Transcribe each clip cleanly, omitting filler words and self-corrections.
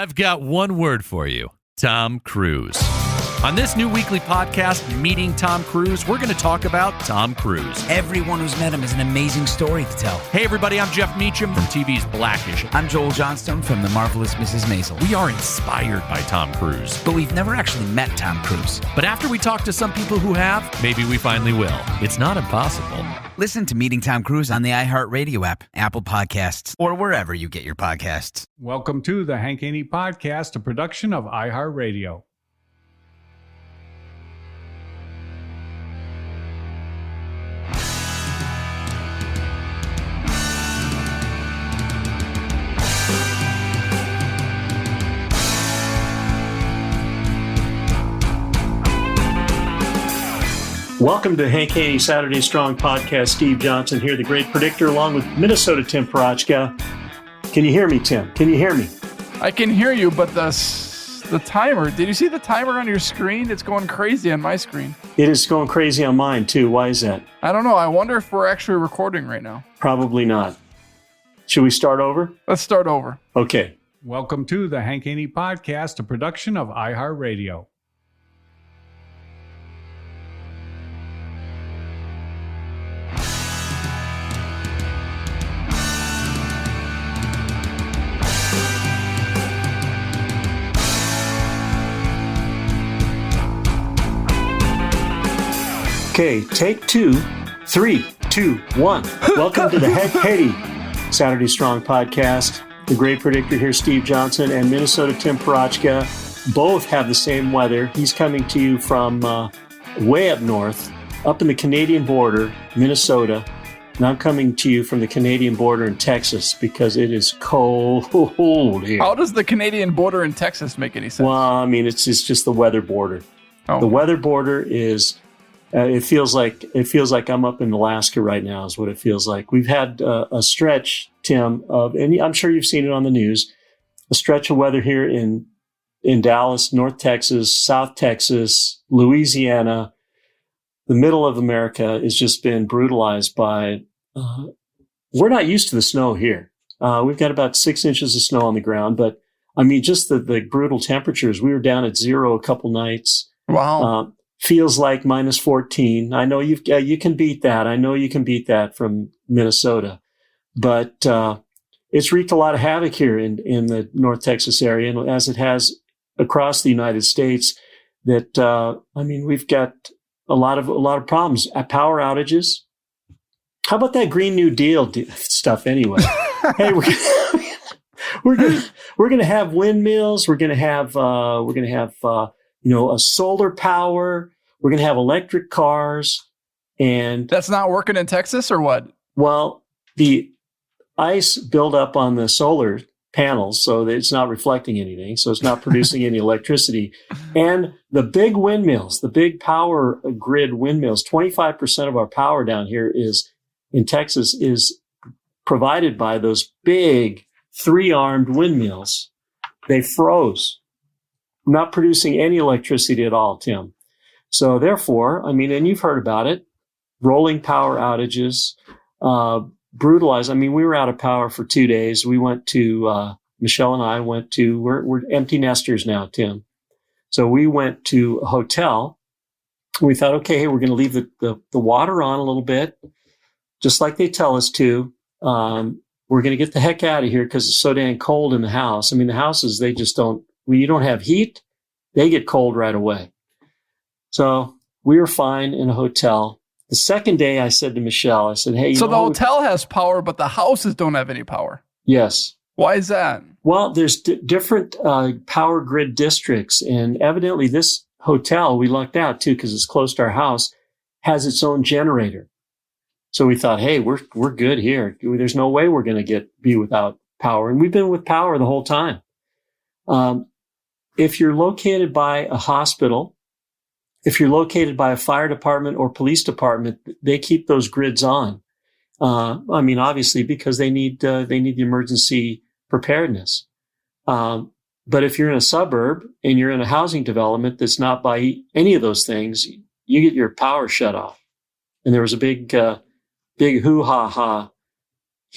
I've got one word for you: Tom Cruise. On this new weekly podcast, Meeting Tom Cruise, we're going to talk about Tom Cruise. Everyone who's met him has an amazing story to tell. Hey, everybody, I'm Jeff Meacham from TV's Blackish. I'm Joel Johnstone from The Marvelous Mrs. Maisel. We are inspired by Tom Cruise. But we've never actually met Tom Cruise. But after we talk to some people who have, maybe we finally will. It's not impossible. Listen to Meeting Tom Cruise on the iHeartRadio app, Apple Podcasts, or wherever you get your podcasts. Welcome to the Hank Haney Podcast, a production of iHeartRadio. Welcome to Hank Haney Saturday Strong Podcast. Steve Johnson here, the great predictor, along with Minnesota Tim Parachka. Can you hear me, Tim? Can you hear me? I can hear you, but the timer, did you see the timer on your screen? It's going crazy on my screen. It is going crazy on mine, too. Why is that? I don't know. I wonder if we're actually recording right now. Probably not. Should we start over? Let's start over. Okay. Welcome to the Hank Haney Podcast, a production of iHeartRadio. Okay, take 2, 3, 2, 1. Welcome to the Hank Haney Saturday Strong Podcast. The great predictor here, Steve Johnson, and Minnesota Tim Parachka both have the same weather. He's coming to you from way up north, up in the Canadian border, Minnesota. And I'm coming to you from the Canadian border in Texas because it is cold here. How does the Canadian border in Texas make any sense? Well, I mean, it's just the weather border. Oh. The weather border is... it feels like I'm up in Alaska right now is what it feels like. We've had a stretch, Tim, and I'm sure you've seen it on the news, a stretch of weather here in Dallas, North Texas, South Texas, Louisiana. The middle of America has just been brutalized by, we're not used to the snow here. We've got about 6 inches of snow on the ground, but I mean, just the brutal temperatures. We were down at 0 a couple nights. Wow. Feels like minus 14. I know you can beat that. I know you can beat that from Minnesota, but it's wreaked a lot of havoc here in the North Texas area, and as it has across the United States. That I mean, we've got a lot of problems. Power outages. How about that Green New Deal stuff anyway? Hey, we're gonna have windmills. We're gonna have a solar power. We're going to have electric cars. And that's not working in Texas or what? Well, the ice built up on the solar panels, so that it's not reflecting anything. So it's not producing any electricity. And the big windmills, the big power grid windmills, 25% of our power down here in Texas is provided by those big 3-armed windmills. They froze. Not producing any electricity at all, Tim. So therefore, I mean, and you've heard about it, rolling power outages, brutalized. I mean, we were out of power for 2 days. We went to, Michelle and I went to, we're empty nesters now, Tim. So we went to a hotel. We thought, okay, hey, we're going to leave the water on a little bit, just like they tell us to. We're going to get the heck out of here because it's so dang cold in the house. I mean, the houses, they just don't, when you don't have heat, they get cold right away. So we were fine in a hotel. The second day I said to Michelle, I said, hey, so the hotel has power, but the houses don't have any power. Yes. Why is that? Well, there's different power grid districts. And evidently this hotel, we lucked out too, because it's close to our house, has its own generator. So we thought, hey, we're good here. There's no way we're going to be without power. And we've been with power the whole time. If you're located by a hospital, if you're located by a fire department or police department, they keep those grids on. I mean, obviously, because they need the emergency preparedness. But if you're in a suburb and you're in a housing development that's not by any of those things, you get your power shut off. And there was a big hoo-ha-ha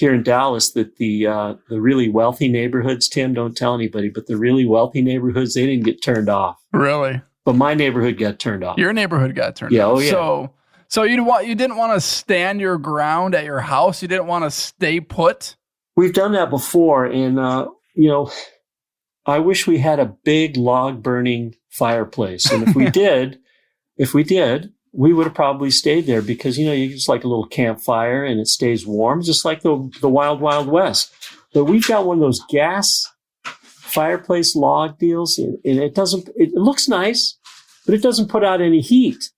here in Dallas that the really wealthy neighborhoods, Tim, don't tell anybody, but the really wealthy neighborhoods, they didn't get turned off. Really? But my neighborhood got turned off. Your neighborhood got turned Yeah, off. oh yeah. So you didn't want to stand your ground at your house. You didn't want to stay put. We've done that before, and I wish we had a big log burning fireplace. And if we did, we would have probably stayed there because, you just like a little campfire and it stays warm, just like the wild, wild west. But we've got one of those gas fireplace log deals, and it looks nice, but it doesn't put out any heat.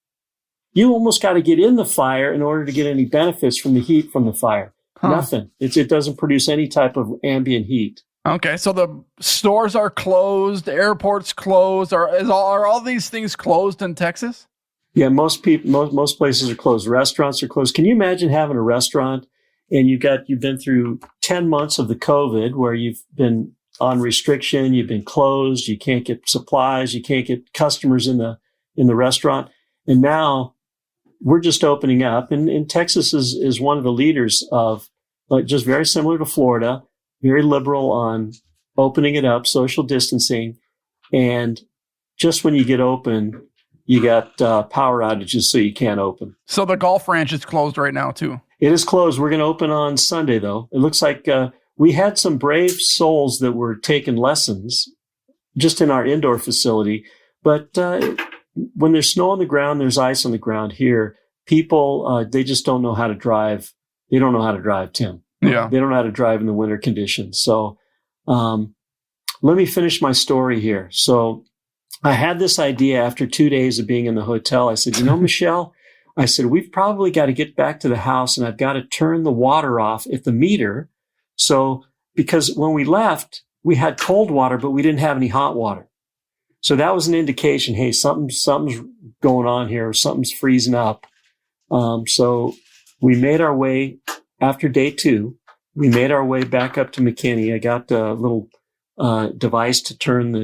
You almost got to get in the fire in order to get any benefits from the heat from the fire. Huh. Nothing. It doesn't produce any type of ambient heat. Okay, so the stores are closed, airports closed. Are all these things closed in Texas? Yeah, most places are closed. Restaurants are closed. Can you imagine having a restaurant and you've been through 10 months of the COVID where you've been on restriction, you've been closed, you can't get supplies, you can't get customers in the restaurant, and now we're just opening up. And Texas is one of the leaders of, like, just very similar to Florida, very liberal on opening it up, social distancing. And just when you get open, you got power outages, so you can't open. So the golf ranch is closed right now, too. It is closed. We're going to open on Sunday, though. It looks like we had some brave souls that were taking lessons just in our indoor facility. But when there's snow on the ground, there's ice on the ground here. People, they just don't know how to drive. They don't know how to drive, Tim. Yeah. They don't know how to drive in the winter conditions. So let me finish my story here. So I had this idea after 2 days of being in the hotel. I said, Michelle, I said, we've probably got to get back to the house and I've got to turn the water off at the meter. So, because when we left, we had cold water, but we didn't have any hot water. So that was an indication, hey, something's going on here, or something's freezing up. So we made our way, after day 2, we made our way back up to McKinney. I got a little device to turn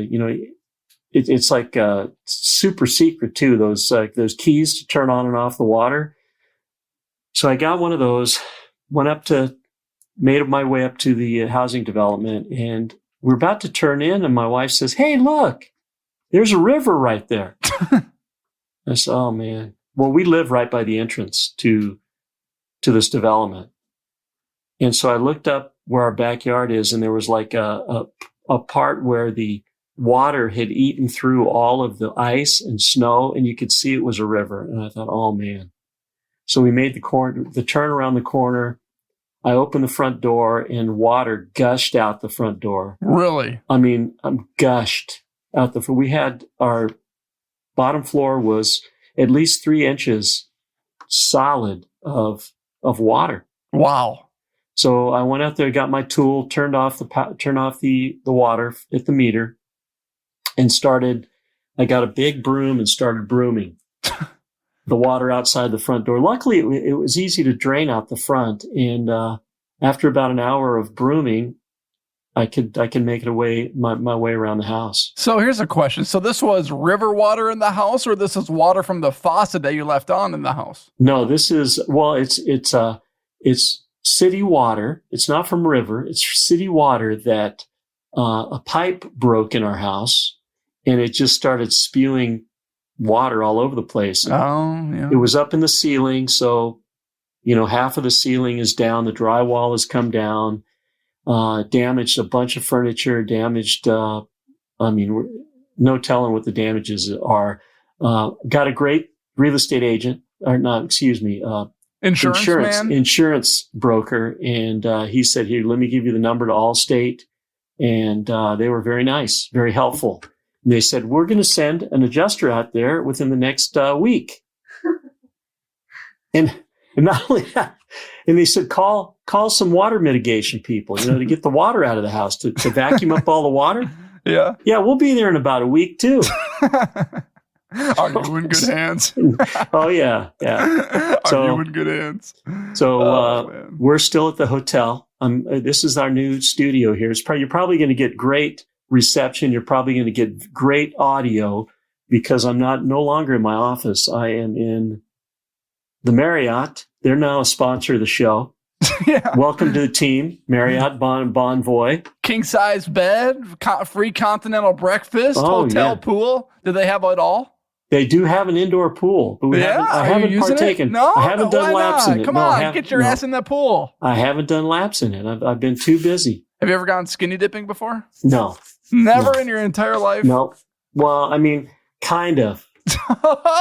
it's like super secret too, those keys to turn on and off the water. So I got one of those, made my way up to the housing development, and we're about to turn in, and my wife says, hey, look, there's a river right there. I said, oh man. Well, we live right by the entrance to this development. And so I looked up where our backyard is, and there was like a part where the water had eaten through all of the ice and snow, and you could see it was a river. And I thought, oh man. So we made the turn around the corner. I opened the front door, and water gushed out the front door. Really? I mean, gushed out the front. We had our bottom floor was at least 3 inches solid of water. Wow. So I went out there, got my tool, turned off the water at the meter, and I got a big broom and started brooming the water outside the front door. Luckily, it was easy to drain out the front. And after about an hour of brooming, I could make it my way around the house. So here's a question. So this was river water in the house, or this is water from the faucet that you left on in the house? No, this is, it's city water. It's not from river. It's city water that a pipe broke in our house, and it just started spewing water all over the place. Oh, yeah. It was up in the ceiling, so half of the ceiling is down. The drywall has come down. Damaged a bunch of furniture. Damaged. No telling what the damages are. Got a great real estate agent, insurance broker, and he said, "Here, let me give you the number to Allstate." And they were very nice, very helpful. And they said, we're going to send an adjuster out there within the next week. And not only that, and they said, call some water mitigation people, to get the water out of the house, to vacuum up all the water. Yeah. Yeah, we'll be there in about a week too. Are you in good hands? Oh, yeah. Yeah. Are you in good hands? So we're still at the hotel. This is our new studio here. You're probably going to get great reception. You're probably going to get great audio because I'm no longer in my office. I am in the Marriott. They're now a sponsor of the show. Yeah. Welcome to the team, Marriott Bonvoy. King size bed, free continental breakfast, hotel pool. Do they have it all? They do have an indoor pool, but I haven't partaken. No, I haven't done laps in it. Come on, get your ass in that pool. I haven't done laps in it. I've been too busy. Have you ever gone skinny dipping before? No. Never in your entire life? No. Well, I mean, kind of.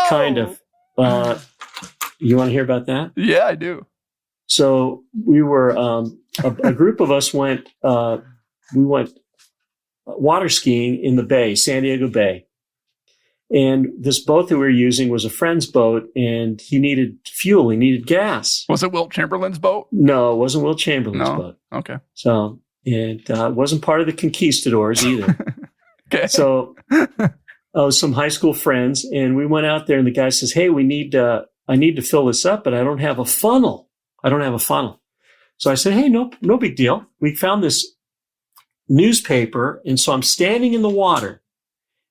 Kind of. You want to hear about that? Yeah, I do. So we were a group of us went. We went water skiing in the bay, San Diego Bay, and this boat that we were using was a friend's boat, and he needed fuel. He needed gas. Was it Wilt Chamberlain's boat? No, it wasn't Wilt Chamberlain's boat. Okay. So it wasn't part of the conquistadors either. Okay. So some high school friends, and we went out there, and the guy says, "Hey, I need to fill this up, but I don't have a funnel. So I said, "Hey, no big deal." We found this newspaper, and so I'm standing in the water,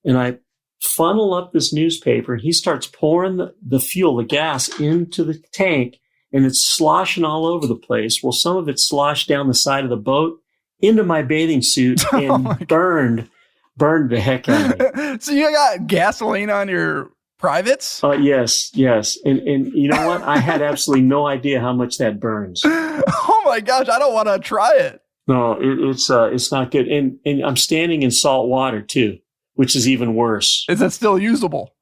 and I funnel up this newspaper, and he starts pouring the fuel, the gas, into the tank, and it's sloshing all over the place. Well, some of it sloshed down the side of the boat into my bathing suit and burned the heck out of me. So you got gasoline on your privates? Yes. And you know what? I had absolutely no idea how much that burns. Oh my gosh, I don't want to try it. No, it's not good. And I'm standing in salt water too, which is even worse. Is it still usable?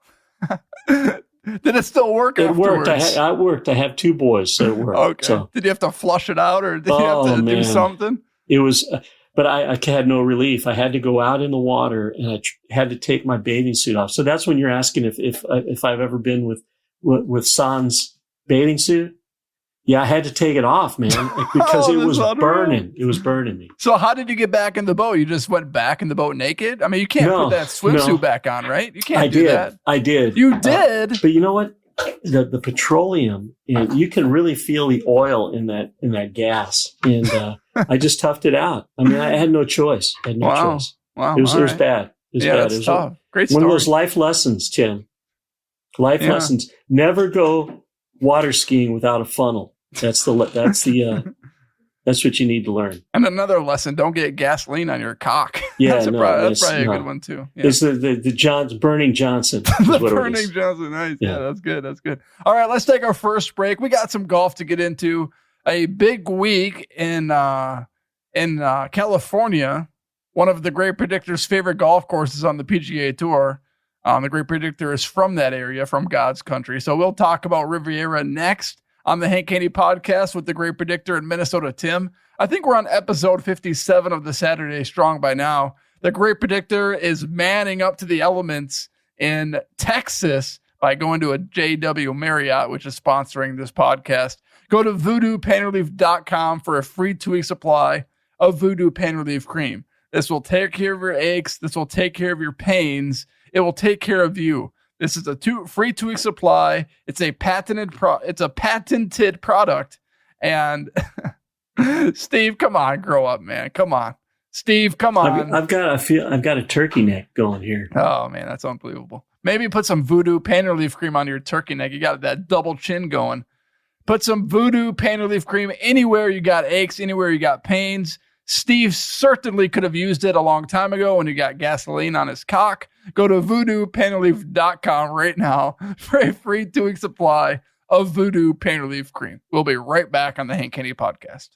Did it still work afterwards? It worked. I have two boys, so it worked. Okay. So. Did you have to flush it out, or did you have to do something? It was, but I had no relief. I had to go out in the water, and I had to take my bathing suit off. So that's when you're asking if I've ever been with Sans bathing suit. Yeah, I had to take it off, man, because it was burning. It was burning me. So how did you get back in the boat? You just went back in the boat naked? I mean, you can't put that swimsuit back on, right? You can't do that. I did. You did? But you know what? The petroleum, you can really feel the oil in that gas. And I just toughed it out. I mean, I had no choice. Choice. Wow. It was bad. It was bad. That's tough. Great story. One of those life lessons, Tim. Lessons. Never go water skiing without a funnel. That's what you need to learn. And another lesson: don't get gasoline on your cock. Yeah, that's probably a good one too. Yeah. It's the Burning Johnson. The Burning Johnson. Nice. Yeah, that's good. That's good. All right, let's take our first break. We got some golf to get into. A big week in California. One of the Great Predictor's favorite golf courses on the PGA Tour. The Great Predictor is from that area, from God's country. So we'll talk about Riviera next on the Hank Haney Podcast with the Great Predictor in Minnesota, Tim. I think we're on episode 57 of the Saturday Strong by now. The Great Predictor is manning up to the elements in Texas by going to a JW Marriott, which is sponsoring this podcast. Go to voodoopainrelief.com for a free 2-week supply of Voodoo Pain Relief Cream. This will take care of your aches. This will take care of your pains. It will take care of you. This is a free 2-week supply. It's a patented product. And Steve, come on, grow up, man. Come on, Steve, come on. I've got a turkey neck going here. Oh man, that's unbelievable. Maybe put some Voodoo Pain Relief Cream on your turkey neck. You got that double chin going. Put some Voodoo Pain Relief Cream anywhere you got aches, anywhere you got pains. Steve certainly could have used it a long time ago when he got gasoline on his cock. Go to voodoopainrelief.com right now for a free 2-week supply of Voodoo Pain Relief Cream. We'll be right back on the Hank Haney Podcast.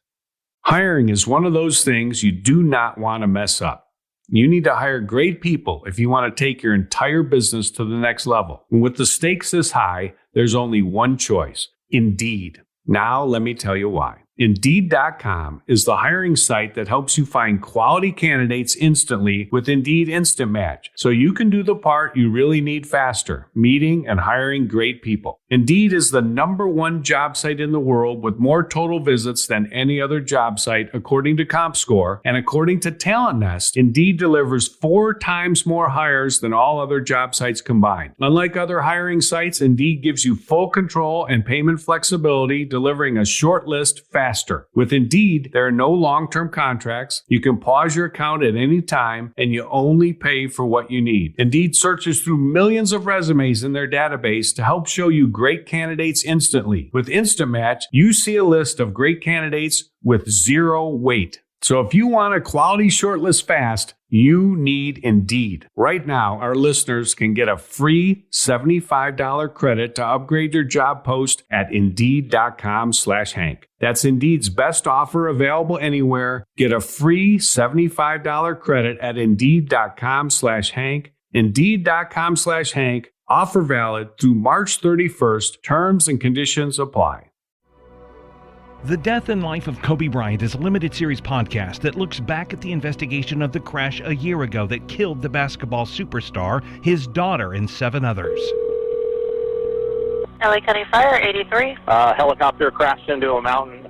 Hiring is one of those things you do not want to mess up. You need to hire great people if you want to take your entire business to the next level. And with the stakes this high, there's only one choice: Indeed. Now, let me tell you why. Indeed.com is the hiring site that helps you find quality candidates instantly with Indeed Instant Match, so you can do the part you really need faster: meeting and hiring great people. Indeed is the #1 job site in the world with more total visits than any other job site, according to ComScore, and according to Talent Nest, Indeed delivers 4 times more hires than all other job sites combined. Unlike other hiring sites, Indeed gives you full control and payment flexibility, delivering a short list fast faster. With Indeed, there are no long-term contracts. You can pause your account at any time, and you only pay for what you need. Indeed searches through millions of resumes in their database to help show you great candidates instantly. With Instant Match, you see a list of great candidates with zero wait. So if you want a quality shortlist fast, you need Indeed. Right now, our listeners can get a free $75 credit to upgrade your job post at Indeed.com/Hank. That's Indeed's best offer available anywhere. Get a free $75 credit at Indeed.com/Hank. Indeed.com/Hank. Offer valid through March 31st. Terms and conditions apply. The Death and Life of Kobe Bryant is a limited series podcast that looks back at the investigation of the crash a year ago that killed the basketball superstar, his daughter, and 7 others. LA County Fire, 83. Helicopter crashed into a mountain.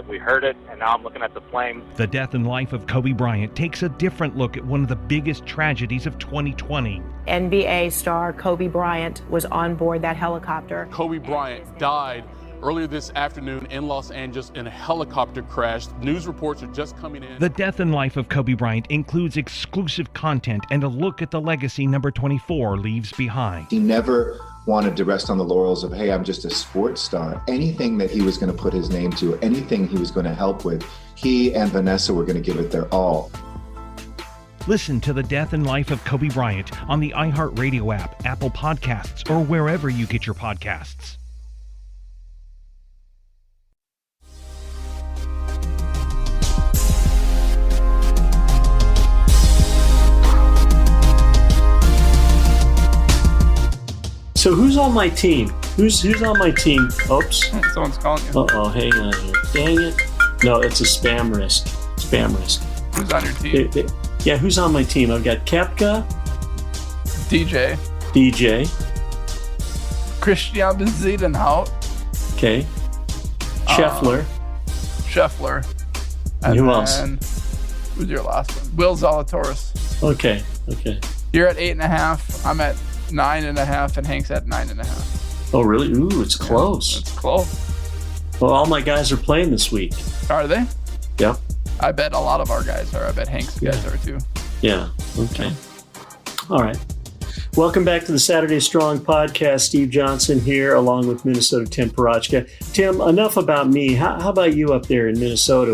We heard it, and now I'm looking at the flames. The Death and Life of Kobe Bryant takes a different look at one of the biggest tragedies of 2020. NBA star Kobe Bryant was on board that helicopter. Kobe Bryant died earlier this afternoon in Los Angeles in a helicopter crash. News reports are just coming in. The Death and Life of Kobe Bryant includes exclusive content and a look at the legacy number 24 leaves behind. He never wanted to rest on the laurels of, hey, I'm just a sports star. Anything that he was going to put his name to, anything he was going to help with, he and Vanessa were going to give it their all. Listen to The Death and Life of Kobe Bryant on the iHeartRadio app, Apple Podcasts, or wherever you get your podcasts. So who's on my team? Who's on my team? Oops. Someone's calling you. Uh-oh, hang on here. Dang it. No, it's a spam risk. Spam risk. Who's on your team? Yeah, who's on my team? I've got Kepka. DJ. Christian Bezuidenhout. Okay. Scheffler. And who else? Who's your last one? Will Zalatoris. Okay. You're at 8.5. I'm at 9.5, and Hank's at 9.5. Oh, really? Ooh, it's close. Yeah, it's close. Well, all my guys are playing this week. Are they? Yep. I bet a lot of our guys are. I bet Hank's guys are too. Yeah. Okay. All right. Welcome back to the Saturday Strong Podcast. Steve Johnson here, along with Minnesota Tim Parachka. Tim, enough about me. How about you up there in Minnesota?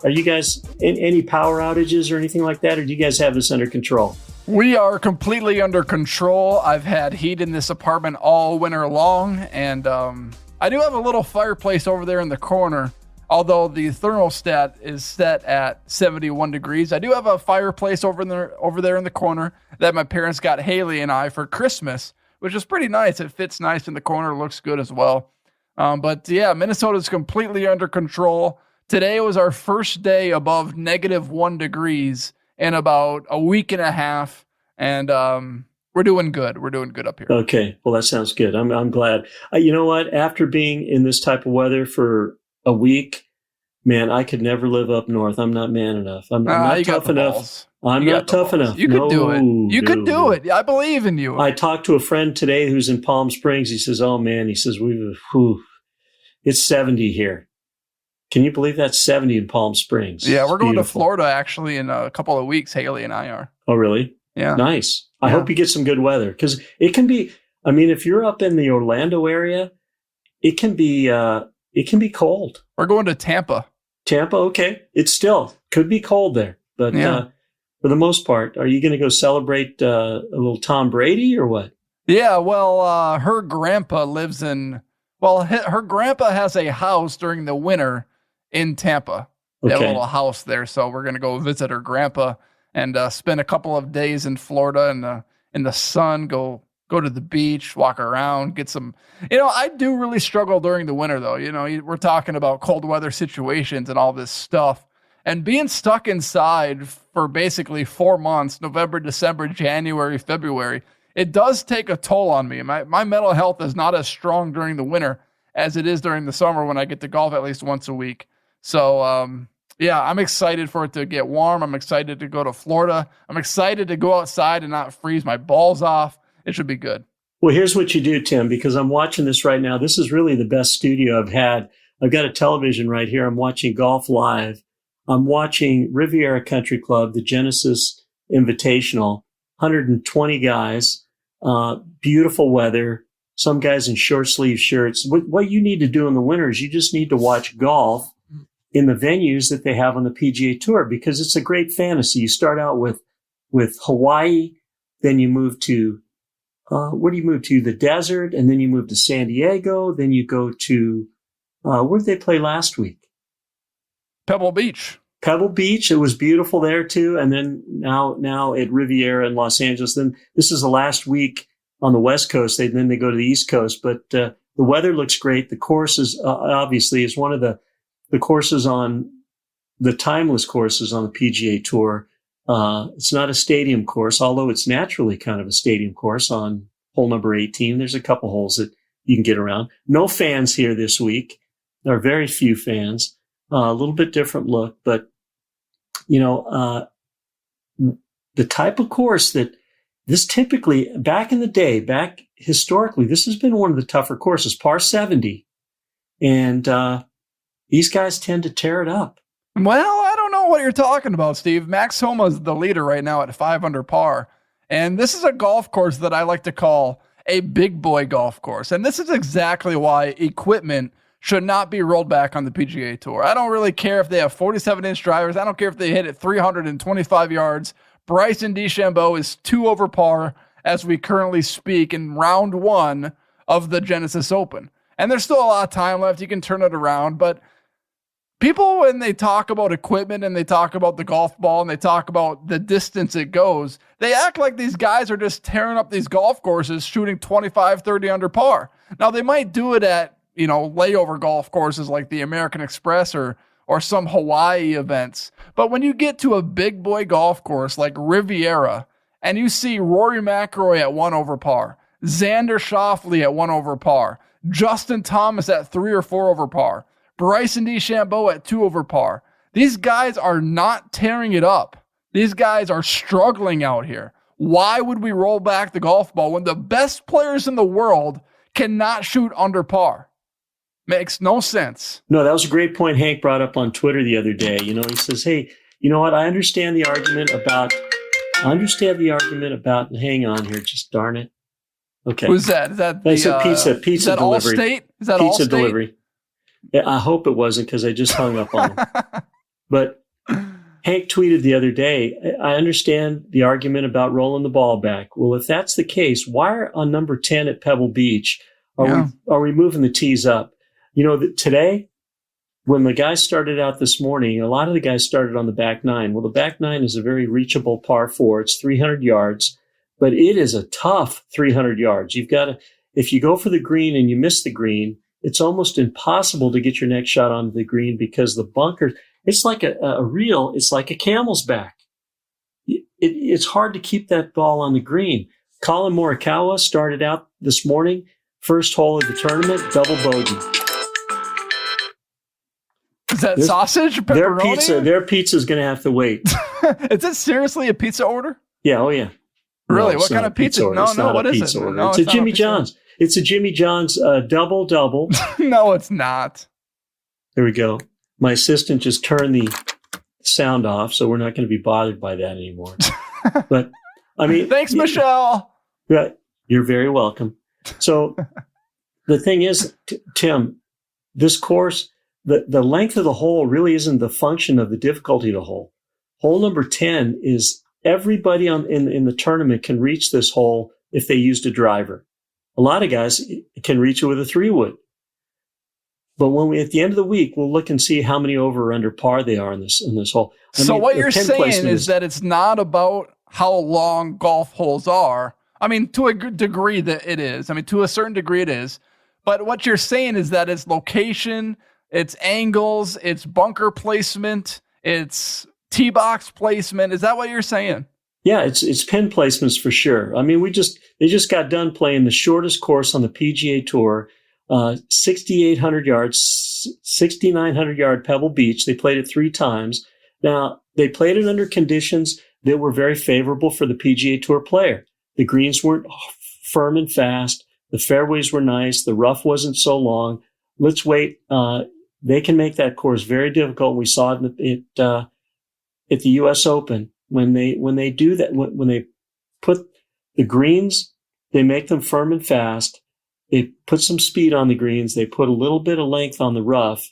Are you guys in any power outages or anything like that, or do you guys have this under control? We are completely under control. I've had heat in this apartment all winter long, and I do have a little fireplace over there in the corner. Although the thermostat is set at 71 degrees, I do have a fireplace over there in the corner that my parents got Haley and I for Christmas, which is pretty nice. It fits nice in the corner, looks good as well. But yeah, Minnesota's completely under control. Today was our first day above -1 degrees in about a week and a half, and we're doing good. We're doing good up here. Okay, well that sounds good. I'm glad. You know what? After being in this type of weather for a week, man, I could never live up north. I'm not man enough. I'm not tough enough. I'm not tough enough. You could do it. You could do it. I believe in you. I talked to a friend today who's in Palm Springs. He says, "Oh man," he says, it's 70 here. Can you believe that's 70 in Palm Springs? Yeah, we're going to Florida actually in a couple of weeks. Haley and I are. Oh, really? Yeah. Nice. I hope you get some good weather, because it can be. I mean, if you're up in the Orlando area, it can be cold. We're going to Tampa. Tampa, okay. It still could be cold there, but for the most part, are you going to go celebrate a little Tom Brady or what? Yeah, well, her grandpa lives in. Well, her grandpa has a house during the winter in Tampa. They have a little house there, so we're going to go visit her grandpa and spend a couple of days in Florida in the sun. Go to the beach, walk around, get some. I do really struggle during the winter, though. We're talking about cold weather situations and all this stuff, and being stuck inside for basically 4 months, November, December, January, February. It does take a toll on me. My mental health is not as strong during the winter as it is during the summer when I get to golf at least once a week. So, I'm excited for it to get warm. I'm excited to go to Florida. I'm excited to go outside and not freeze my balls off. It should be good. Well, here's what you do, Tim, because I'm watching this right now. This is really the best studio I've had I've got a television right here. I'm watching golf live. I'm watching Riviera Country Club, the Genesis Invitational, 120 guys, beautiful weather, some guys in short sleeve shirts. What you need to do in the winter is you just need to watch golf in the venues that they have on the PGA Tour, because it's a great fantasy. You start out with Hawaii, then you move to, where do you move to? The desert, and then you move to San Diego, then you go to, where did they play last week? Pebble Beach. Pebble Beach. It was beautiful there too. And then now at Riviera in Los Angeles. Then this is the last week on the West Coast. Then they go to the East Coast. But the weather looks great. The course is obviously is one of the courses on the timeless courses on the PGA Tour. It's not a stadium course, although it's naturally kind of a stadium course on hole number 18. There's a couple holes that you can get around. No fans here this week. There are very few fans. A little bit different look, but the type of course that this typically, back in the day, back historically, this has been one of the tougher courses, par 70. And these guys tend to tear it up. Well, I don't know what you're talking about, Steve. Max Homa is the leader right now at 5 under par. And this is a golf course that I like to call a big boy golf course. And this is exactly why equipment should not be rolled back on the PGA Tour. I don't really care if they have 47-inch drivers. I don't care if they hit it 325 yards. Bryson DeChambeau is 2 over par as we currently speak in round 1 of the Genesis Open. And there's still a lot of time left. You can turn it around. But people, when they talk about equipment and they talk about the golf ball and they talk about the distance it goes, they act like these guys are just tearing up these golf courses shooting 25, 30 under par. Now, they might do it at layover golf courses like the American Express or some Hawaii events. But when you get to a big boy golf course like Riviera and you see Rory McIlroy at 1 over par, Xander Schauffele at 1 over par, Justin Thomas at 3 or 4 over par, Bryson DeChambeau at 2 over par, these guys are not tearing it up. These guys are struggling out here. Why would we roll back the golf ball when the best players in the world cannot shoot under par? Makes no sense. No, that was a great point Hank brought up on Twitter the other day. He says, hey, you know what? I understand the argument about, hang on here, just darn it. Okay. Who's that? Is that the pizza is that delivery? Allstate? Is that pizza Allstate? Delivery? Yeah, I hope it wasn't, because I just hung up on him. But Hank tweeted the other day, I understand the argument about rolling the ball back. Well, if that's the case, why on number 10 at Pebble Beach are we moving the tees up? Today, when the guys started out this morning, a lot of the guys started on the back 9. Well, the back 9 is a very reachable par 4. It's 300 yards, but it is a tough 300 yards. You've got to, if you go for the green and you miss the green, it's almost impossible to get your next shot onto the green because the bunker, it's like it's like a camel's back. It's hard to keep that ball on the green. Colin Morikawa started out this morning, first hole of the tournament, double bogey. Is that sausage or pepperoni? Their pizza's going to have to wait. Is it seriously a pizza order? Yeah, oh yeah. Really? What kind of pizza? No, what is it? No, it's a Jimmy John's. It's a Jimmy John's double. No, it's not. There we go. My assistant just turned the sound off, so we're not going to be bothered by that anymore. But I mean, thanks, Michelle. Yeah, you're very welcome. So the thing is, Tim, this course, the length of the hole really isn't the function of the difficulty of the hole. Hole number 10 is everybody in the tournament can reach this hole if they used a driver. A lot of guys can reach it with a 3-wood. But when at the end of the week, we'll look and see how many over or under par they are in this hole. So what you're saying is that it's not about how long golf holes are. I mean, to a degree that it is. I mean, to a certain degree it is. But what you're saying is that it's location, it's angles, it's bunker placement, it's tee box placement. Is that what you're saying? Yeah, it's pin placements for sure. I mean, they just got done playing the shortest course on the PGA Tour, 6,800 yards, 6,900 yard Pebble Beach. They played it 3 times. Now, they played it under conditions that were very favorable for the PGA Tour player. The greens weren't firm and fast. The fairways were nice. The rough wasn't so long. Let's wait. they can make that course very difficult. We saw it at the U.S. Open when they do that, when they put the greens, they make them firm and fast. They put some speed on the greens. They put a little bit of length on the rough.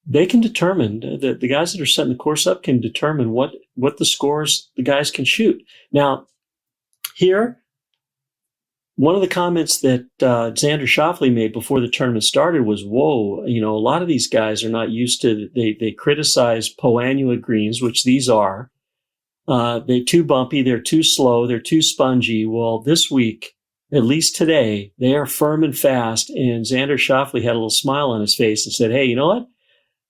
They can determine, the guys that are setting the course up can determine what the scores the guys can shoot. Now, here, one of the comments that Xander Schauffele made before the tournament started was, whoa, a lot of these guys are not used to, they criticize Poanua greens, which these are. They're too bumpy, they're too slow, they're too spongy. Well, this week, at least today, they are firm and fast, and Xander Schauffele had a little smile on his face and said, hey, you know what?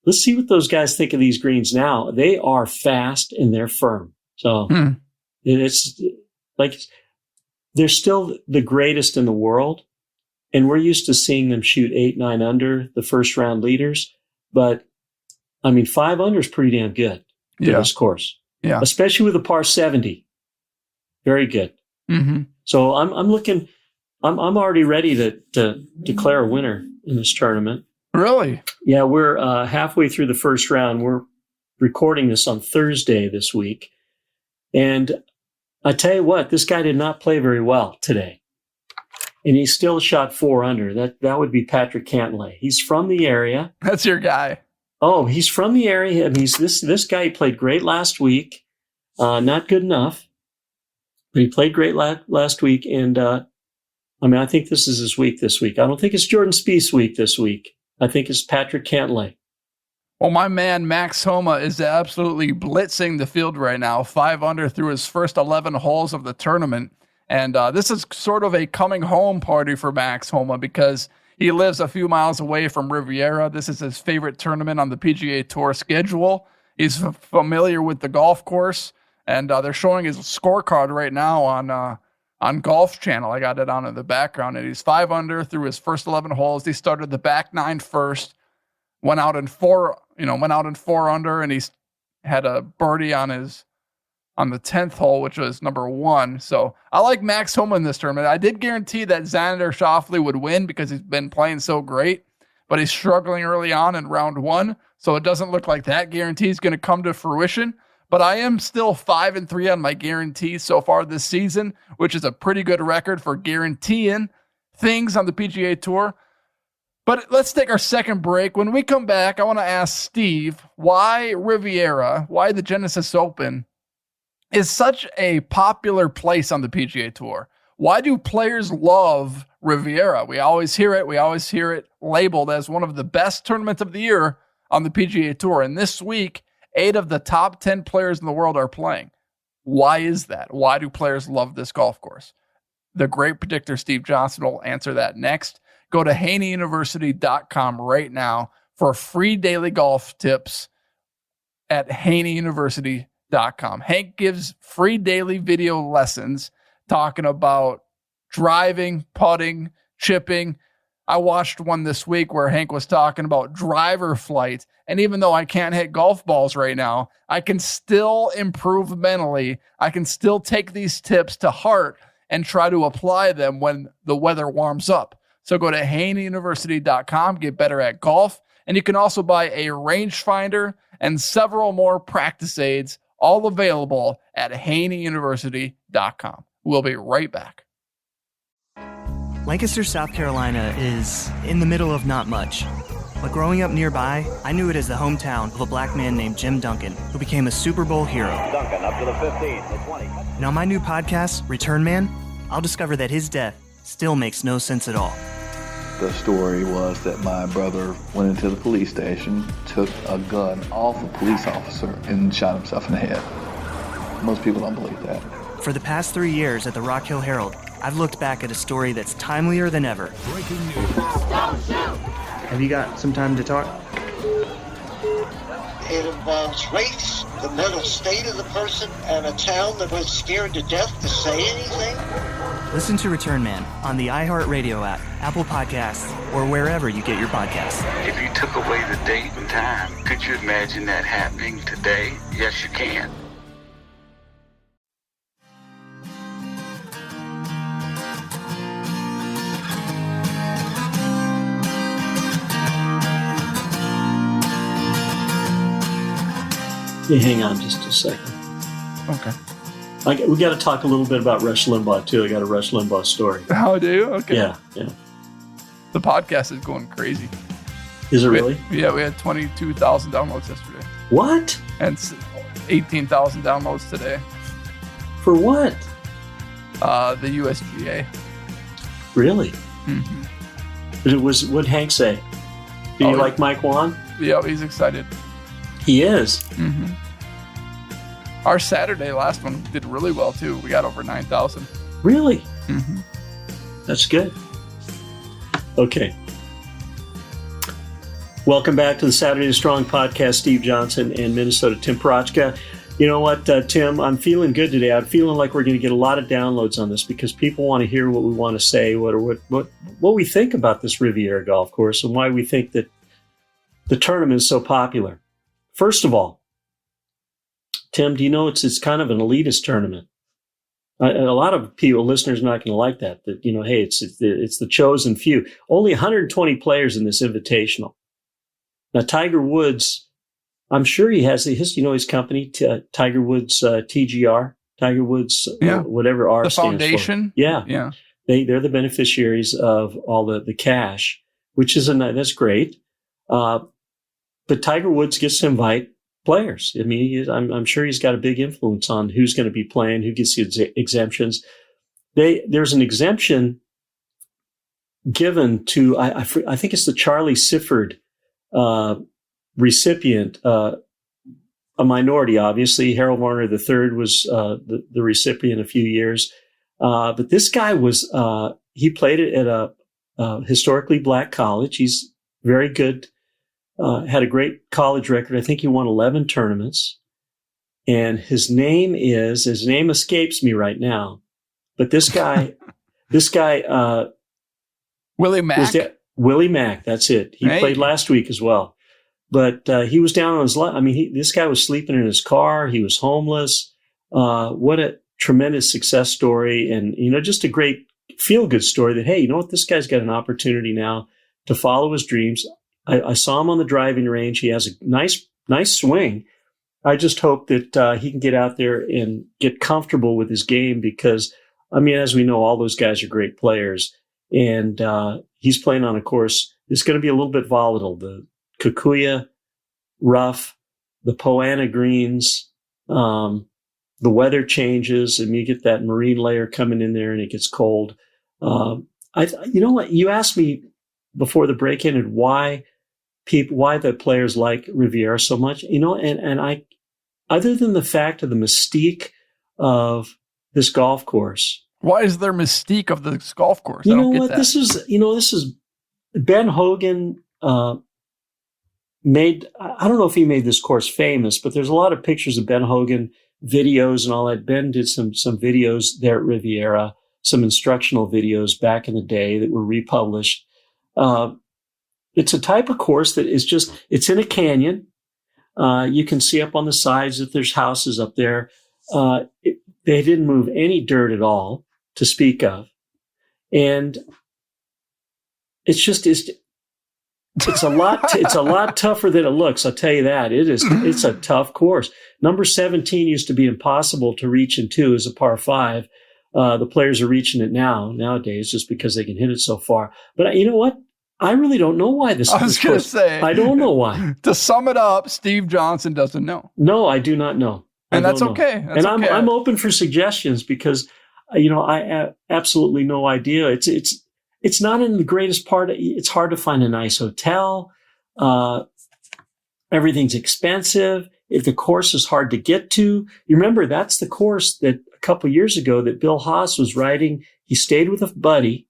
Let's see what those guys think of these greens now. They are fast and they're firm. So it's like, they're still the greatest in the world, and we're used to seeing them shoot 8, 9 under, the first round leaders. But 5 under is pretty damn good for this course. Yeah, especially with a par 70, very good. Mm-hmm. So I'm looking. I'm already ready to declare a winner in this tournament. Really? Yeah, we're halfway through the first round. We're recording this on Thursday this week, and I tell you what, this guy did not play very well today. And he still shot 4 under. That would be Patrick Cantlay. He's from the area. That's your guy. Oh, he's from the area. This guy, he played great last week. Not good enough, but he played great last week. And I think this is his week this week. I don't think it's Jordan Spieth's week this week. I think it's Patrick Cantlay. Well, my man, Max Homa, is absolutely blitzing the field right now, 5 under through his first 11 holes of the tournament. And this is sort of a coming home party for Max Homa because he lives a few miles away from Riviera. This is his favorite tournament on the PGA Tour schedule. He's familiar with the golf course, and they're showing his scorecard right now on Golf Channel. I got it on in the background, and he's 5 under through his first 11 holes. He started the back 9 first. Went out in 4 under, and he's had a birdie on the 10th hole, which was number 1. So I like Max Homa in this tournament. I did guarantee that Xander Schauffele would win because he's been playing so great, but he's struggling early on in round 1. So it doesn't look like that guarantee is going to come to fruition. But I am still 5-3 on my guarantees so far this season, which is a pretty good record for guaranteeing things on the PGA Tour. But let's take our second break. When we come back, I want to ask Steve why Riviera, why the Genesis Open is such a popular place on the PGA Tour. Why do players love Riviera? We always hear it. We always hear it labeled as one of the best tournaments of the year on the PGA Tour. And this week, 8 of the top 10 players in the world are playing. Why is that? Why do players love this golf course? The great predictor, Steve Johnson, will answer that next. Go to HaneyUniversity.com right now for free daily golf tips at HaneyUniversity.com. Hank gives free daily video lessons talking about driving, putting, chipping. I watched one this week where Hank was talking about driver flight. And even though I can't hit golf balls right now, I can still improve mentally. I can still take these tips to heart and try to apply them when the weather warms up. So go to HaneyUniversity.com, get better at golf. And you can also buy a rangefinder and several more practice aids, all available at HaneyUniversity.com. We'll be right back. Lancaster, South Carolina is in the middle of not much. But growing up nearby, I knew it as the hometown of a black man named Jim Duncan, who became a Super Bowl hero. Duncan up to the 15, the 20. And on my new podcast, Return Man, I'll discover that his death still makes no sense at all. The story was that my brother went into the police station, took a gun off a police officer, and shot himself in the head. Most people don't believe that. For the past 3 years at the Rock Hill Herald, I've looked back at a story that's timelier than ever. Breaking news. Don't shoot! Have you got some time to talk? It involves race, the mental state of the person, and a town that was scared to death to say anything. Listen to Return Man on the iHeartRadio app, Apple Podcasts, or wherever you get your podcasts. If you took away the date and time, could you imagine that happening today? Yes, you can. Hey, hang on just a second. Okay. We got to talk a little bit about Rush Limbaugh, too. I got a Rush Limbaugh story. Oh, do you? Okay. Yeah. The podcast is going crazy. Is it really? We had 22,000 downloads yesterday. What? And 18,000 downloads today. For what? The USGA. Really? Mm-hmm. What'd Hank say? Do you like Mike Wan? Yeah, he's excited. He is? Mm-hmm. Our Saturday last one did really well, too. We got over 9,000. Really? Mm-hmm. That's good. Okay. Welcome back to the Saturday Strong podcast. Steve Johnson and Minnesota Tim Parachka. You know what, Tim? I'm feeling good today. I'm feeling like we're going to get a lot of downloads on this because people want to hear what we want to say, what we think about this Rivier golf course, and why we think that the tournament is so popular. First of all, Tim, do you know it's kind of an elitist tournament? A lot of people, listeners, are not going to like that. That hey, it's the chosen few. Only 120 players in this invitational. Now, Tiger Woods, I'm sure he has his company, Tiger Woods TGR, Tiger Woods whatever R the stands foundation. For. Yeah. They're the beneficiaries of all the cash, which is that's great. But Tiger Woods gets to invite players. I mean, I'm sure he's got a big influence on who's going to be playing, who gets the exemptions. There's an exemption given to I think it's the Charlie Sifford recipient, a minority, obviously. Harold Warner III was the recipient a few years, but this guy was he played it at a historically black college. He's very good. Had a great college record. I think he won 11 tournaments. And his name escapes me right now. But this guy, Willie Mack. Willie Mack, that's it. He played last week as well. But he was down on his luck. I mean, this guy was sleeping in his car. He was homeless. What a tremendous success story. And, just a great feel-good story that, hey, you know what? This guy's got an opportunity now to follow his dreams. I saw him on the driving range. He has a nice swing. I just hope that he can get out there and get comfortable with his game because, I mean, as we know, all those guys are great players. And he's playing on a course. It's going to be a little bit volatile. The Kikuya rough, the Poana greens, the weather changes, and you get that marine layer coming in there and it gets cold. You know what? You asked me before the break ended why the players like Riviera so much, and I, other than the fact of the mystique of this golf course. Why is there mystique of this golf course? You know what? This is Ben Hogan made, I don't know if he made this course famous, but there's a lot of pictures of Ben Hogan videos and all that. Ben did some videos there at Riviera, some instructional videos back in the day that were republished. It's a type of course that is it's in a canyon. You can see up on the sides that there's houses up there. They didn't move any dirt at all to speak of. And it's a lot tougher than it looks. I'll tell you that. It's a tough course. Number 17 used to be impossible to reach into as a par 5. The players are reaching it nowadays just because they can hit it so far. But you know what? I really don't know why this. I was going to say. I don't know why. To sum it up, Steve Johnson doesn't know. No, I do not know. And that's okay. I'm open for suggestions because, I have absolutely no idea. It's not in the greatest part. It's hard to find a nice hotel. Everything's expensive. If the course is hard to get to, you remember that's the course that a couple years ago that Bill Haas was riding. He stayed with a buddy.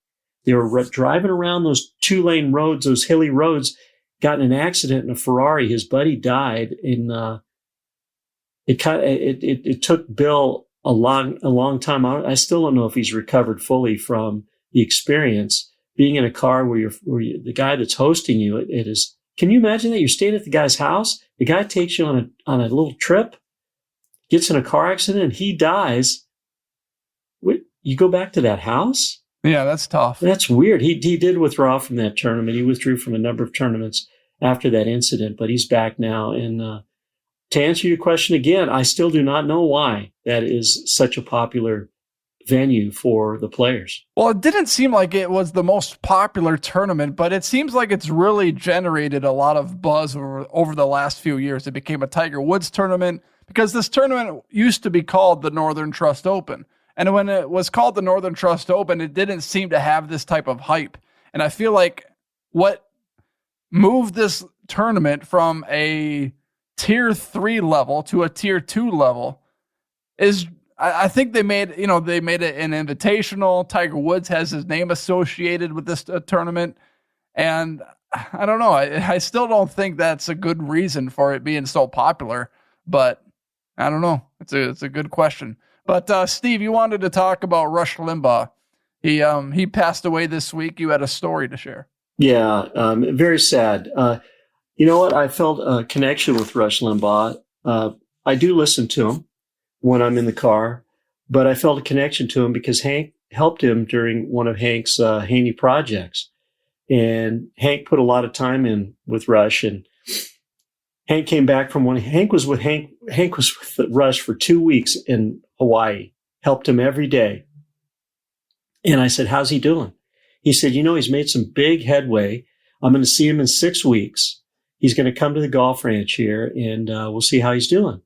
They were driving around those 2-lane roads, those hilly roads, got in an accident in a Ferrari. His buddy died. And it took Bill a long time. I still don't know if he's recovered fully from the experience. Being in a car where the guy that's hosting you, it is. Can you imagine that you're staying at the guy's house? The guy takes you on a little trip, gets in a car accident, and he dies. You go back to that house? Yeah, that's tough. That's weird. He did withdraw from that tournament. He withdrew from a number of tournaments after that incident, but he's back now. And to answer your question again, I still do not know why that is such a popular venue for the players. Well, it didn't seem like it was the most popular tournament, but it seems like it's really generated a lot of buzz over the last few years. It became a Tiger Woods tournament because this tournament used to be called the Northern Trust Open. And when it was called the Northern Trust Open, it didn't seem to have this type of hype. And I feel like what moved this tournament from a tier 3 level to a tier 2 level is, I think they made it an invitational. Tiger Woods has his name associated with this tournament. And I don't know. I still don't think that's a good reason for it being so popular, but I don't know. It's a good question. But Steve, you wanted to talk about Rush Limbaugh. He passed away this week. You had a story to share. Yeah, very sad. You know what? I felt a connection with Rush Limbaugh. I do listen to him when I'm in the car, but I felt a connection to him because Hank helped him during one of Hank's Haney projects. And Hank put a lot of time in with Rush, and Hank came back from Hank was with Rush for 2 weeks in Hawaii, helped him every day. And I said, how's he doing? He said, he's made some big headway. I'm going to see him in 6 weeks. He's going to come to the golf ranch here, and we'll see how he's doing.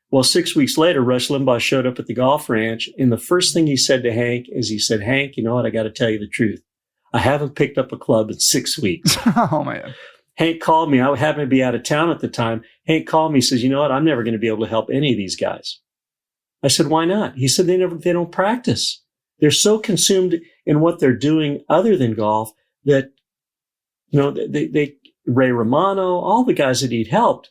Well, 6 weeks later, Rush Limbaugh showed up at the golf ranch, and the first thing he said to Hank is he said, Hank, you know what? I got to tell you the truth. I haven't picked up a club in 6 weeks. Oh, man. Hank called me. I happened to be out of town at the time. Hank called me. He says, you know what? I'm never going to be able to help any of these guys. I said, why not? He said, they don't practice. They're so consumed in what they're doing other than golf that, they Ray Romano, all the guys that he'd helped,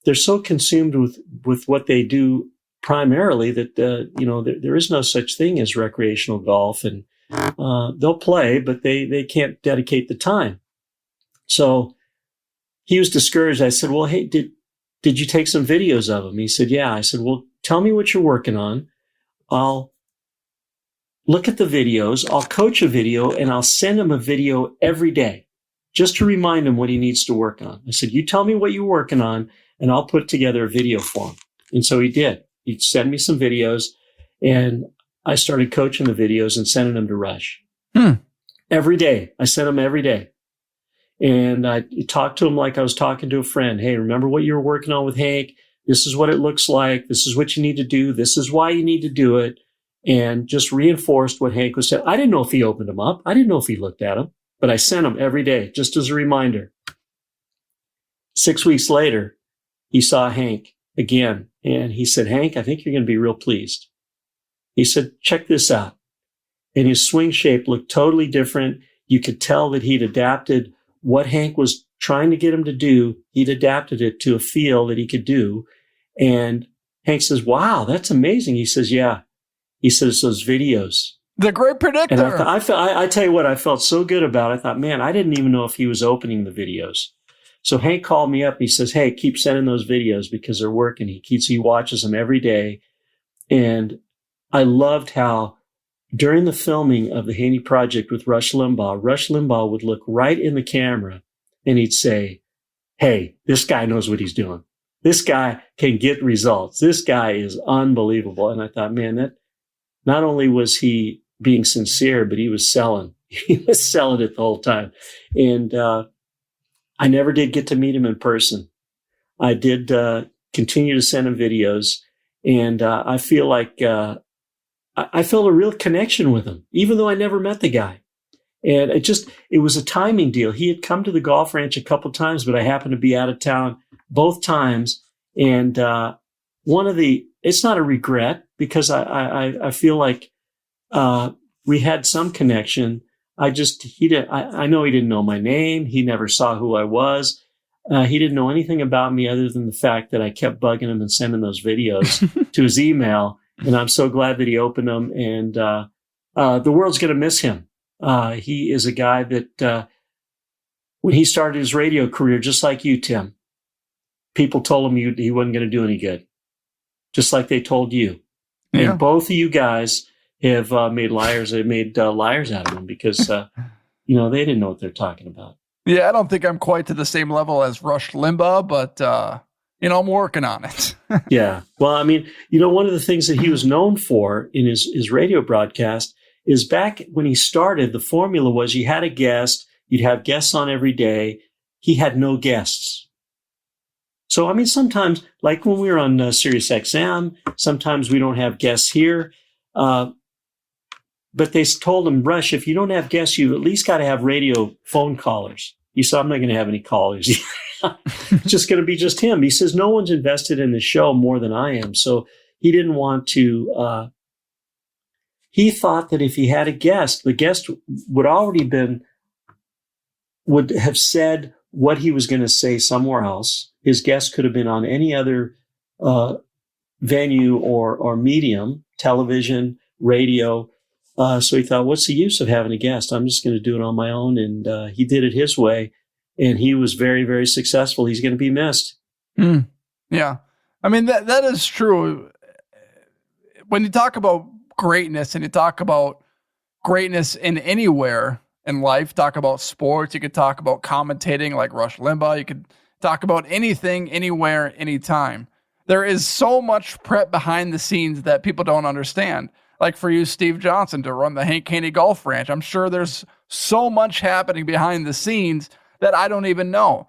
they're so consumed with what they do primarily that, there is no such thing as recreational golf, and they'll play, but they can't dedicate the time. So he was discouraged. I said, well, hey, did you take some videos of him? He said, yeah. I said, well, tell me what you're working on. I'll look at the videos. I'll coach a video, and I'll send him a video every day just to remind him what he needs to work on. I said, you tell me what you're working on, and I'll put together a video for him. And so he did. He'd send me some videos, and I started coaching the videos and sending them to Rush. Every day. I sent them every day. And I talked to him like I was talking to a friend. Hey, remember what you were working on with Hank? This is what it looks like. This is what you need to do. This is why you need to do it. And just reinforced what Hank was saying. I didn't know if he opened them up. I didn't know if he looked at them, but I sent them every day just as a reminder. 6 weeks later, he saw Hank again. And he said, Hank, I think you're going to be real pleased. He said, check this out. And his swing shape looked totally different. You could tell that he'd adapted what Hank was trying to get him to do. He'd adapted it to a feel that he could do. And Hank says, wow, that's amazing. He says, yeah. He says, those videos. The great predictor. And I tell you what, I felt so good about it. I thought, man, I didn't even know if he was opening the videos. So Hank called me up. He says, hey, keep sending those videos because they're working. He watches them every day. And I loved how during the filming of the Haney Project with Rush Limbaugh would look right in the camera and he'd say, hey, this guy knows what he's doing. This guy can get results. This guy is unbelievable. And I thought, man, that not only was he being sincere, but he was selling. He was selling it the whole time. And I never did get to meet him in person. I did continue to send him videos. And I feel like I felt a real connection with him, even though I never met the guy. And it was a timing deal. He had come to the golf ranch a couple times, but I happened to be out of town both times. And it's not a regret because I feel like we had some connection. I know he didn't know my name. He never saw who I was. He didn't know anything about me other than the fact that I kept bugging him and sending those videos to his email. And I'm so glad that he opened them. And the world's going to miss him. He is a guy that when he started his radio career, just like you, Tim, people told him he wasn't going to do any good, just like they told you. Yeah. And both of you guys have made liars. They made liars out of him because they didn't know what they're talking about. Yeah, I don't think I'm quite to the same level as Rush Limbaugh, but I'm working on it. Yeah. Well, I mean, one of the things that he was known for in his radio broadcast is back when he started, the formula was you had a guest, you'd have guests on every day. He had no guests. So, I mean, sometimes, like when we were on Sirius XM, sometimes we don't have guests here. But they told him, Rush, if you don't have guests, you at least got to have radio phone callers. He said, I'm not going to have any callers. It's just going to be just him. He says, no one's invested in the show more than I am. So he didn't want to, he thought that if he had a guest, the guest would have said what he was going to say somewhere else. His guest could have been on any other venue or medium, television, radio. So he thought, what's the use of having a guest? I'm just going to do it on my own. And he did it his way. And he was very, very successful. He's going to be missed. Yeah. I mean, that is true. When you talk about greatness and you talk about greatness in anywhere in life, talk about sports, you could talk about commentating like Rush Limbaugh, you could talk about anything, anywhere, anytime. There is so much prep behind the scenes that people don't understand. Like for you, Steve Johnson, to run the Hank Haney Golf Ranch, I'm sure there's so much happening behind the scenes that I don't even know.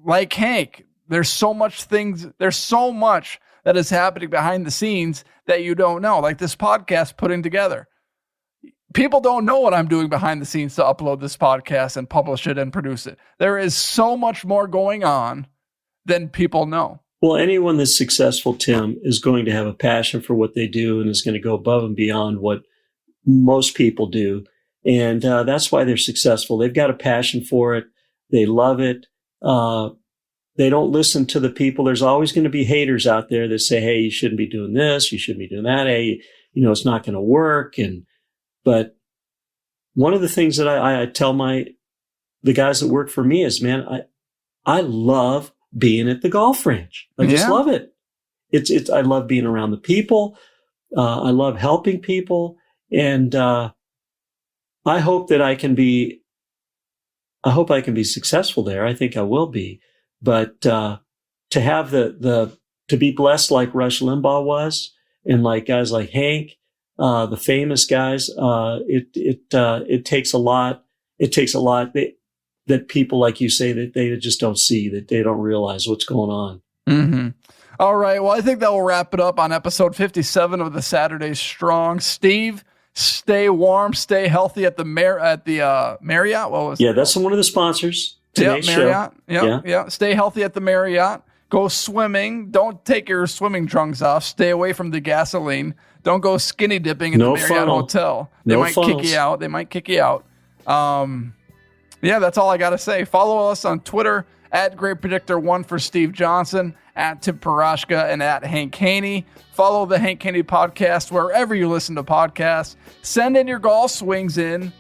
Like Hank, there's so much that is happening behind the scenes that you don't know. Like this podcast putting together. People don't know what I'm doing behind the scenes to upload this podcast and publish it and produce it. There is so much more going on than people know. Well, anyone that's successful, Tim, is going to have a passion for what they do and is going to go above and beyond what most people do. And that's why they're successful. They've got a passion for it. They love it. They don't listen to the people. There's always going to be haters out there that say, hey, you shouldn't be doing this. You shouldn't be doing that. Hey, it's not going to work. But one of the things that I tell the guys that work for me is, man, I love being at the golf ranch. I just love it. I love being around the people. I love helping people. And I hope that I can be successful there. I think I will be. But to have to be blessed like Rush Limbaugh was, and like guys like Hank, the famous guys, it takes a lot. It takes a lot that people, like you say, that they just don't see, that they don't realize what's going on. Mm-hmm. All right. Well, I think that will wrap it up on episode 57 of the Saturday Strong. Steve, stay warm, stay healthy at the Marriott. What was it? That's one of the sponsors. Today's Marriott. Show. Yeah. Stay healthy at the Marriott. Go swimming. Don't take your swimming trunks off. Stay away from the gasoline. Don't go skinny dipping in the Marriott Hotel. They might kick you out. Yeah, that's all I got to say. Follow us on Twitter at Great Predictor 1 for Steve Johnson, at Tim Parashka, and at Hank Haney. Follow the Hank Haney Podcast wherever you listen to podcasts. Send your golf swings in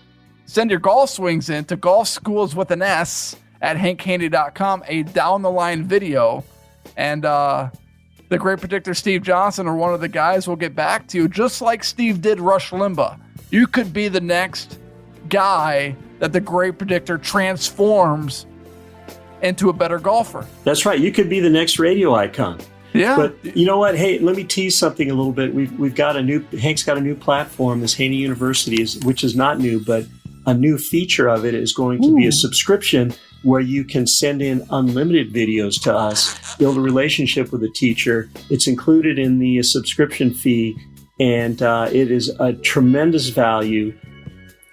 to Golf Schools with an S at hankhaney.com, a down-the-line video. And the Great Predictor Steve Johnson or one of the guys will get back to you, just like Steve did Rush Limbaugh. You could be the next guy that the Great Predictor transforms into a better golfer. That's right. You could be the next radio icon. Yeah. But you know what? Hey, let me tease something a little bit. Hank's got a new platform, this Haney University, which is not new, but a new feature of it is going to be a subscription where you can send in unlimited videos to us, build a relationship with a teacher. It's included in the subscription fee, and it is a tremendous value.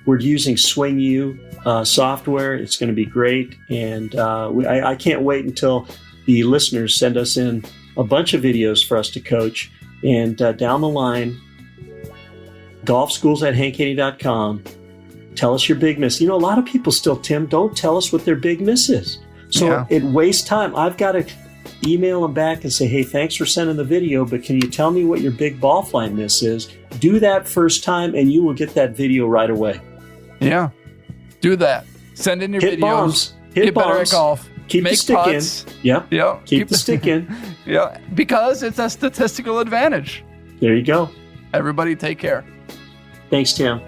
We're using Swing U software. It's going to be great, and I can't wait until the listeners send us in a bunch of videos for us to coach. And down the line, golfschools@hankhaney.com. Tell us your big miss. A lot of people still, Tim, don't tell us what their big miss is. So it wastes time. I've got to email them back and say, hey, thanks for sending the video, but can you tell me what your big ball flight miss is? Do that first time, and you will get that video right away. Yeah. Do that. Send in your Hit videos. Bombs. Get better at golf. Keep the stick putts. in. Yep. Keep the stick in. Yeah. Because it's a statistical advantage. There you go. Everybody take care. Thanks, Tim.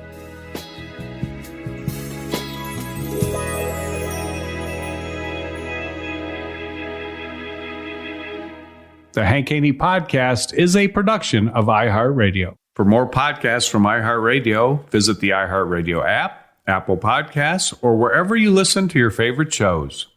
The Hank Haney Podcast is a production of iHeartRadio. For more podcasts from iHeartRadio, visit the iHeartRadio app, Apple Podcasts, or wherever you listen to your favorite shows.